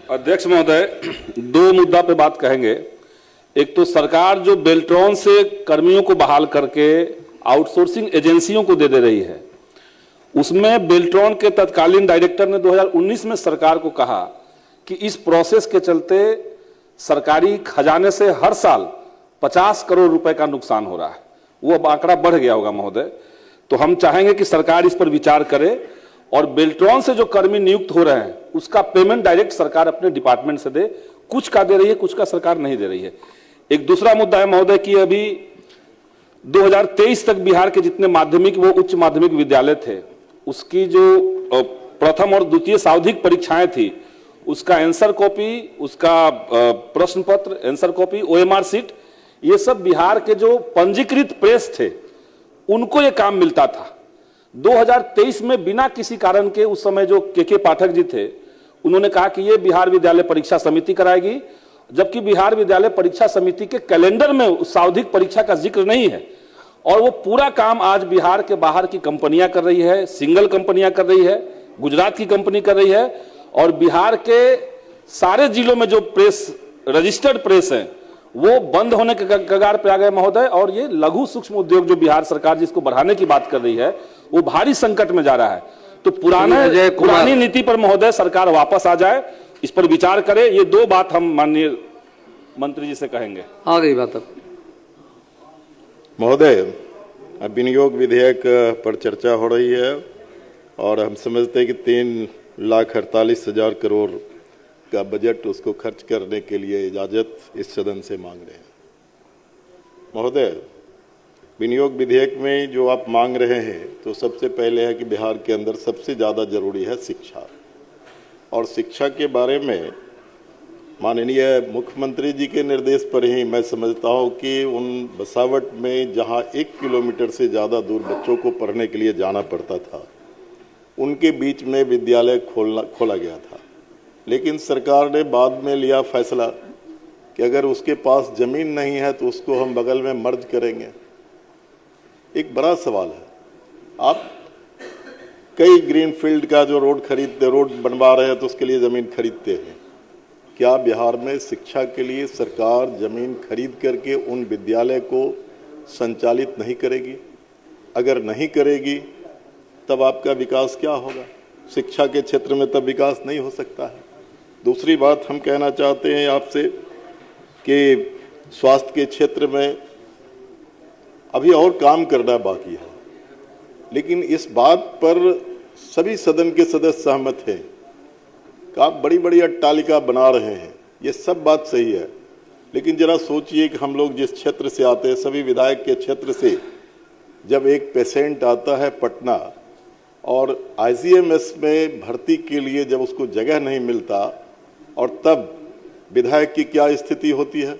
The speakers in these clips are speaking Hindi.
अध्यक्ष महोदय, दो मुद्दा पे बात कहेंगे। एक तो सरकार जो बेल्ट्रॉन से कर्मियों को बहाल करके आउटसोर्सिंग एजेंसियों को दे रही है, उसमें बेल्ट्रॉन के तत्कालीन डायरेक्टर ने 2019 में सरकार को कहा कि इस प्रोसेस के चलते सरकारी खजाने से हर साल 50 करोड़ रुपए का नुकसान हो रहा है। वो अब आंकड़ा बढ़ गया होगा महोदय। तो हम चाहेंगे कि सरकार इस पर विचार करे और बेल्ट्रॉन से जो कर्मी नियुक्त हो रहे हैं उसका पेमेंट डायरेक्ट सरकार अपने डिपार्टमेंट से दे। कुछ का दे रही है, कुछ का सरकार नहीं दे रही है। एक दूसरा मुद्दा है महोदय कि अभी 2023 तक बिहार के जितने माध्यमिक व उच्च माध्यमिक विद्यालय थे, उसकी जो प्रथम और द्वितीय सावधिक परीक्षाएं थी, उसका आंसर कॉपी, उसका प्रश्न पत्र, आंसर कॉपी, ओएमआर सीट, ये सब बिहार के जो पंजीकृत प्रेस थे उनको ये काम मिलता था। 2023 में बिना किसी कारण के उस समय जो के पाठक जी थे, उन्होंने कहा कि ये बिहार विद्यालय परीक्षा समिति कराएगी, जबकि बिहार विद्यालय परीक्षा समिति के कैलेंडर में उस सावधिक परीक्षा का जिक्र नहीं है। और वो पूरा काम आज बिहार के बाहर की कंपनियां कर रही है, सिंगल कंपनियां कर रही है, गुजरात की कंपनी कर रही है। और बिहार के सारे जिलों में जो प्रेस रजिस्टर्ड प्रेस है वो बंद होने के कगार पे आ गए महोदय। और ये लघु सूक्ष्म उद्योग जो बिहार सरकार जिसको बढ़ाने की बात कर रही है, वो भारी संकट में जा रहा है। तो पुरानी नीति पर महोदय सरकार वापस आ जाए, इस पर विचार करे। ये दो बात हम माननीय मंत्री जी से कहेंगे। आ गई बात अब महोदय, विनियोग विधेयक पर चर्चा हो रही है और हम समझते हैं कि 3,48,000 करोड़ का बजट उसको खर्च करने के लिए इजाजत इस सदन से मांग रहे हैं। महोदय, विनियोग विधेयक में जो आप मांग रहे हैं, तो सबसे पहले है कि बिहार के अंदर सबसे ज़्यादा जरूरी है शिक्षा। और शिक्षा के बारे में माननीय मुख्यमंत्री जी के निर्देश पर ही मैं समझता हूं कि उन बसावट में जहां 1 किलोमीटर से ज़्यादा दूर बच्चों को पढ़ने के लिए जाना पड़ता था, उनके बीच में विद्यालय खोला गया था। लेकिन सरकार ने बाद में लिया फैसला कि अगर उसके पास ज़मीन नहीं है तो उसको हम बगल में मर्ज करेंगे। एक बड़ा सवाल है, आप कई ग्रीनफील्ड का जो रोड बनवा रहे हैं तो उसके लिए ज़मीन खरीदते हैं। क्या बिहार में शिक्षा के लिए सरकार ज़मीन खरीद करके उन विद्यालय को संचालित नहीं करेगी? अगर नहीं करेगी तब आपका विकास क्या होगा? शिक्षा के क्षेत्र में तब विकास नहीं हो सकता है। दूसरी बात हम कहना चाहते हैं आपसे कि स्वास्थ्य के क्षेत्र में अभी और काम करना बाकी है, लेकिन इस बात पर सभी सदन के सदस्य सहमत हैं कि आप बड़ी बड़ी अट्टालिका बना रहे हैं। ये सब बात सही है, लेकिन जरा सोचिए कि हम लोग जिस क्षेत्र से आते हैं, सभी विधायक के क्षेत्र से, जब एक पेशेंट आता है पटना और आईजीएमएस में भर्ती के लिए जब उसको जगह नहीं मिलता, और तब विधायक की क्या स्थिति होती है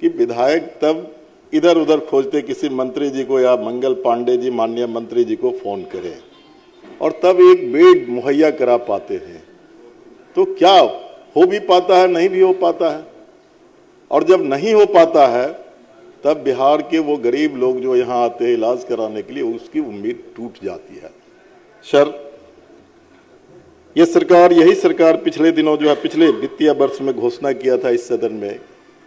कि विधायक तब इधर उधर खोजते किसी मंत्री जी को या मंगल पांडे जी माननीय मंत्री जी को फ़ोन करें और तब एक बेड मुहैया करा पाते हैं। तो क्या हो भी पाता है, नहीं भी हो पाता है। और जब नहीं हो पाता है तब बिहार के वो गरीब लोग जो यहाँ आते हैं इलाज कराने के लिए, उसकी उम्मीद टूट जाती है। सर, यही सरकार पिछले दिनों जो है पिछले वित्तीय वर्ष में घोषणा किया था इस सदन में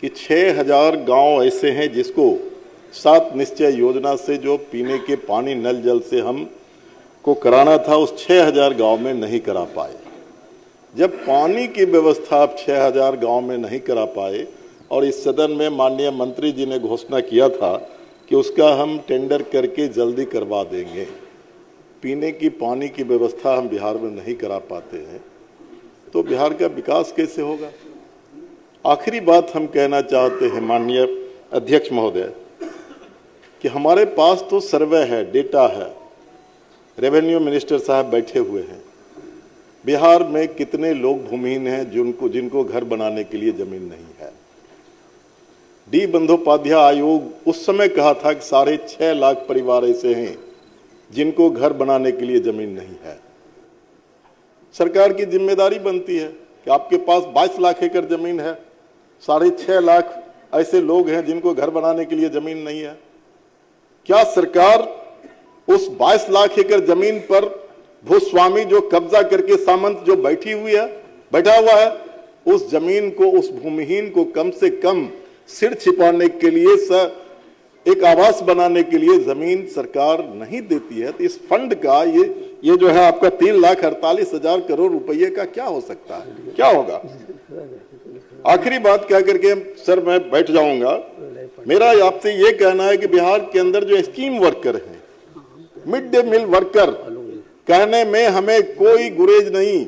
कि 6,000 गांव ऐसे हैं जिसको 7 निश्चय योजना से जो पीने के पानी नल जल से हम को कराना था, उस 6,000 गांव में नहीं करा पाए। जब पानी की व्यवस्था आप 6,000 गांव में नहीं करा पाए और इस सदन में माननीय मंत्री जी ने घोषणा किया था कि उसका हम टेंडर करके जल्दी करवा देंगे, पीने की पानी की व्यवस्था हम बिहार में नहीं करा पाते हैं, तो बिहार का विकास कैसे होगा? आखिरी बात हम कहना चाहते हैं माननीय अध्यक्ष महोदय कि हमारे पास तो सर्वे है, डेटा है, रेवेन्यू मिनिस्टर साहब बैठे हुए हैं। बिहार में कितने लोग भूमिहीन हैं जिनको घर बनाने के लिए जमीन नहीं है? डी बंदोपाध्याय आयोग उस समय कहा था कि 6.5 लाख परिवार ऐसे हैं जिनको घर बनाने के लिए जमीन नहीं है। सरकार की जिम्मेदारी बनती है कि आपके पास 22 लाख एकड़ जमीन है, 6.5 लाख ऐसे लोग हैं जिनको घर बनाने के लिए जमीन नहीं है। क्या सरकार उस 22 लाख एकड़ जमीन पर भूस्वामी जो कब्जा करके सामंत जो बैठा हुआ है, उस जमीन को, उस भूमिहीन को कम से कम सिर छिपाने के लिए, एक आवास बनाने के लिए जमीन सरकार नहीं देती है। तो इस फंड का ये जो है आपका 3,48,000 करोड़ रुपए का क्या हो सकता है, क्या होगा? आखिरी बात कह करके सर मैं बैठ जाऊंगा। मेरा आपसे ये कहना है कि बिहार के अंदर जो स्कीम वर्कर हैं, मिड डे मील वर्कर, कहने में हमें कोई गुरेज नहीं।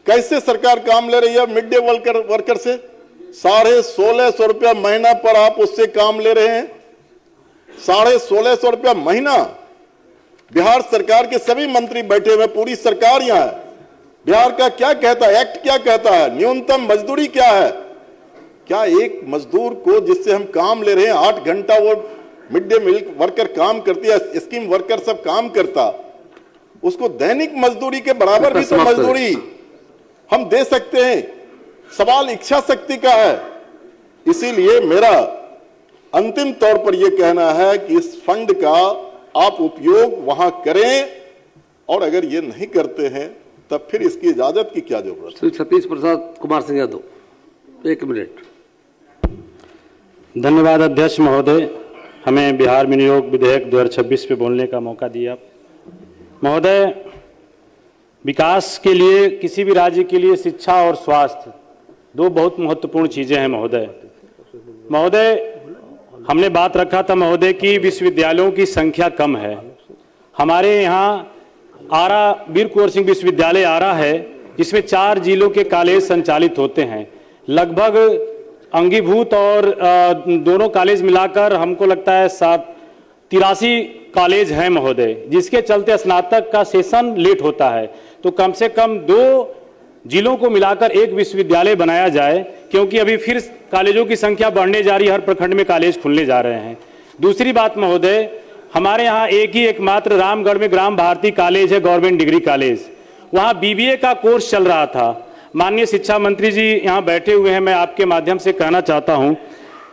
कैसे सरकार काम ले रही है मिड डे वर्कर से? 1650 रुपया महीना पर आप उससे काम ले रहे हैं। 1650 रुपया महीना। बिहार सरकार के सभी मंत्री बैठे हुए, पूरी सरकार यहां है। बिहार का क्या कहता है, एक्ट क्या कहता है, न्यूनतम मजदूरी क्या है? क्या एक मजदूर को जिससे हम काम ले रहे हैं 8 घंटा वो मिड डे मील वर्कर काम करती है, स्कीम वर्कर सब काम करता, उसको दैनिक मजदूरी के बराबर भी तो मजदूरी हम दे सकते हैं। सवाल इच्छा शक्ति का है। इसीलिए मेरा अंतिम तौर पर यह कहना है कि इस फंड का आप उपयोग वहां करें, और अगर ये नहीं करते हैं तब फिर इसकी इजाजत की क्या जरूरत है? श्री सतीश प्रसाद कुमार सिंह यादव, 1 मिनट। धन्यवाद अध्यक्ष महोदय, हमें बिहार विनियोग विधेयक 2026 पे बोलने का मौका दिया। महोदय, विकास के लिए, किसी भी राज्य के लिए शिक्षा और स्वास्थ्य 2 बहुत महत्वपूर्ण चीजें हैं महोदय। हमने बात रखा था महोदय कि विश्वविद्यालयों की संख्या कम है। हमारे यहाँ आरा, वीर कुंवर सिंह विश्वविद्यालय आरा है, जिसमें 4 जिलों के कॉलेज संचालित होते हैं। लगभग अंगीभूत और दोनों कॉलेज मिलाकर हमको लगता है 83 कॉलेज हैं महोदय, जिसके चलते स्नातक का सेशन लेट होता है। तो कम से कम 2 जिलों को मिलाकर एक विश्वविद्यालय बनाया जाए, क्योंकि अभी फिर कॉलेजों की संख्या बढ़ने जा रही है, हर प्रखंड में कॉलेज खुलने जा रहे हैं। दूसरी बात महोदय, हमारे यहाँ एकमात्र रामगढ़ में ग्राम भारती कॉलेज है, गवर्नमेंट डिग्री कॉलेज। वहाँ बीबीए का कोर्स चल रहा था। माननीय शिक्षा मंत्री जी यहाँ बैठे हुए हैं, मैं आपके माध्यम से कहना चाहता हूँ,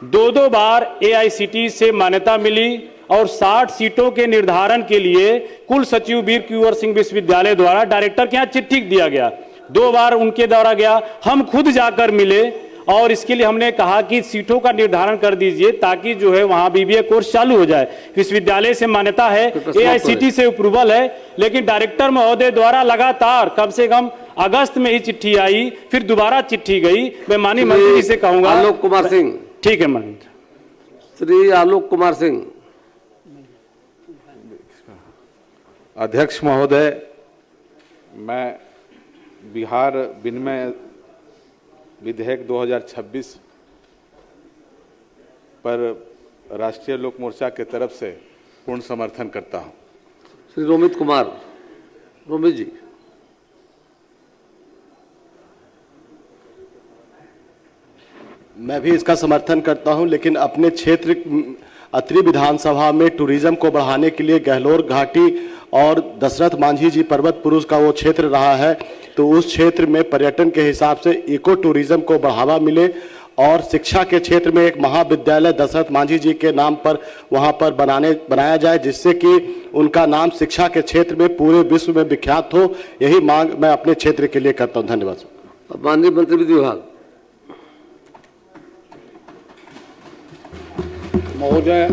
2 बार AICTE से मान्यता मिली और 60 सीटों के निर्धारण के लिए कुल सचिव वीर कुंवर सिंह विश्वविद्यालय द्वारा डायरेक्टर के यहाँ चिट्ठी दिया गया। 2 बार उनके द्वारा गया, हम खुद जाकर मिले और इसके लिए हमने कहा कि सीटों का निर्धारण कर दीजिए ताकि जो है वहां बीबीए कोर्स चालू हो जाए। विश्वविद्यालय से मान्यता है, AICTE से अप्रूवल है, लेकिन डायरेक्टर महोदय द्वारा लगातार कम से कम अगस्त में ही चिट्ठी आई, फिर दोबारा चिट्ठी गई। मैं माननीय मंत्री जी से कहूंगा। आलोक कुमार सिंह, ठीक है मंत्री। श्री आलोक कुमार सिंह। अध्यक्ष महोदय, मैं बिहार विनिमय विधेयक 2026 पर राष्ट्रीय लोक मोर्चा के तरफ से पूर्ण समर्थन करता हूं। श्री रोमित कुमार, रोमित जी। मैं भी इसका समर्थन करता हूं, लेकिन अपने क्षेत्र अत्रि विधानसभा में टूरिज्म को बढ़ाने के लिए गहलोर घाटी और दशरथ मांझी जी पर्वत पुरुष का वो क्षेत्र रहा है, तो उस क्षेत्र में पर्यटन के हिसाब से इको टूरिज्म को बढ़ावा मिले और शिक्षा के क्षेत्र में एक महाविद्यालय दशरथ मांझी जी के नाम पर वहां पर बनाया जाए, जिससे कि उनका नाम शिक्षा के क्षेत्र में पूरे विश्व में विख्यात हो। यही मांग मैं अपने क्षेत्र के लिए करता हूं। धन्यवाद। माननीय मंत्री विधि विभाग। महोदय,